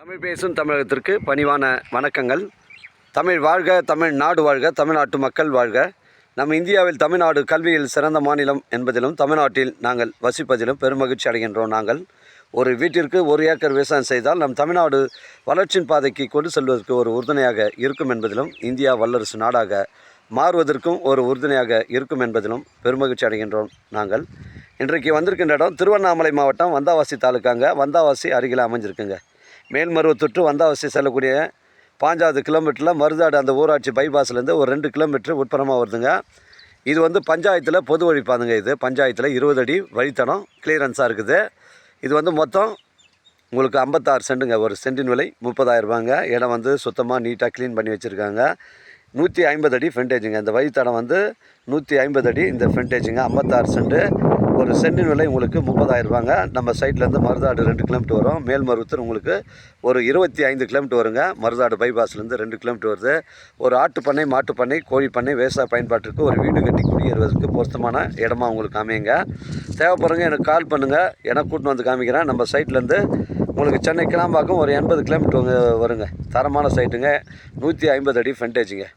தமிழ் பேசும் தமிழகத்திற்கு பணிவான வணக்கங்கள். தமிழ் வாழ்க, தமிழ்நாடு வாழ்க, தமிழ்நாட்டு மக்கள் வாழ்க. நம் இந்தியாவில் தமிழ்நாடு கல்வியில் சிறந்த மாநிலம் என்பதிலும் தமிழ்நாட்டில் நாங்கள் வசிப்பதிலும் பெருமகிழ்ச்சி அடைகின்றோம். நாங்கள் ஒரு வீட்டிற்கு 1 ஏக்கர் விவசாயம் செய்தால் நம் தமிழ்நாடு வளர்ச்சியின் பாதைக்கு கொண்டு செல்வதற்கு ஒரு உறுதுணையாக இருக்கும் என்பதிலும், இந்தியா வல்லரசு நாடாக மாறுவதற்கும் ஒரு உறுதுணையாக இருக்கும் என்பதிலும் பெருமகிழ்ச்சி அடைகின்றோம். நாங்கள் இன்றைக்கு வந்திருக்கின்ற இடம் திருவண்ணாமலை மாவட்டம் வந்தாவாசி தாலுக்காங்க. வந்தாவாசி அருகில் அமைஞ்சிருக்குங்க. மேல்மருவத்தூர் டு வந்தாவாசி செல்லக்கூடிய 5வது கிலோமீட்டரில் மருதாடு அந்த ஊராட்சி பைபாஸ்லேருந்து ஒரு 2 கிலோமீட்டர் உட்புறமாக வருதுங்க. இது வந்து பஞ்சாயத்தில் பொது வழிப்பாதுங்க. இது பஞ்சாயத்தில் 20 அடி வழித்தடம் கிளியரன்ஸாக இருக்குது. இது வந்து மொத்தம் உங்களுக்கு 56 சென்ட்டுங்க. ஒரு சென்டின் விலை 30,000 ரூபாங்க. இடம் வந்து சுத்தமாக நீட்டாக க்ளீன் பண்ணி வச்சுருக்காங்க. 150 அடி ஃப்ரண்டேஜுங்க. இந்த வழித்தடம் வந்து 150 அடி இந்த ஃப்ரண்டேஜுங்க. 56 சென்ட்டு. ஒரு சென்டின் விலை உங்களுக்கு 30,000 ரூபாங்க. நம்ம சைட்லேருந்து மருதாடு 2 கிலோமீட்டர் வரும். மேல்மருவத்தூர் உங்களுக்கு ஒரு 25 கிலோமீட்டர் வருங்க. மருதாடு பைபாஸ்லேருந்து 2 கிலோமீட்டர் வருது. ஒரு ஆட்டுப்பண்ணை, மாட்டுப்பண்ணை, கோழிப்பண்ணை, விவசாய பயன்பாட்டிற்கு ஒரு வீடு கட்டி குடியேறுவதற்கு பொருத்தமான இடமா உங்களுக்கு அமையுங்க. தேவைப்படுறவங்க எனக்கு கால் பண்ணுங்கள். எனக்கு கூட்டின்னு வந்து காமிக்கிறேன். நம்ம சைட்லேருந்து உங்களுக்கு சென்னை கிளாம்பாக்கம் ஒரு 80 கிலோமீட்டர் வருங்க. தரமான சைட்டுங்க. 150 அடி ஃப்ரண்டேஜுங்க.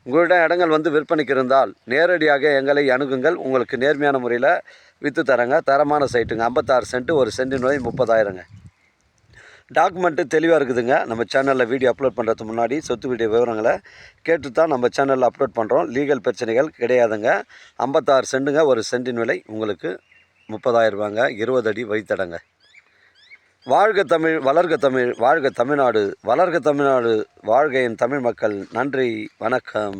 உங்களிடம் இடங்கள் வந்து விற்பனைக்கு இருந்தால் நேரடியாக எங்களை அணுகுங்கள். உங்களுக்கு நேர்மையான முறையில் விற்று தரங்க. தரமான சைட்டுங்க. 56 சென்ட்டு. ஒரு சென்டின் விலை 30,000ங்க. டாக்குமெண்ட்டு தெளிவாக இருக்குதுங்க. நம்ம சேனலில் வீடியோ அப்லோட் பண்ணுறதுக்கு முன்னாடி சொத்து வீடியோ விவரங்களை கேட்டு தான் நம்ம சேனலில் அப்லோட் பண்ணுறோம். லீகல் பிரச்சனைகள் கிடையாதுங்க. 56 சென்ட்டுங்க. ஒரு சென்டின் விலை உங்களுக்கு 30,000 ரூபாங்க. 20 அடி வழித்தடங்க. வாழ்க தமிழ், வளர்க தமிழ், வாழ்க தமிழ்நாடு, வளர்க தமிழ்நாடு, வாழ்க என் தமிழ் மக்கள். நன்றி, வணக்கம்.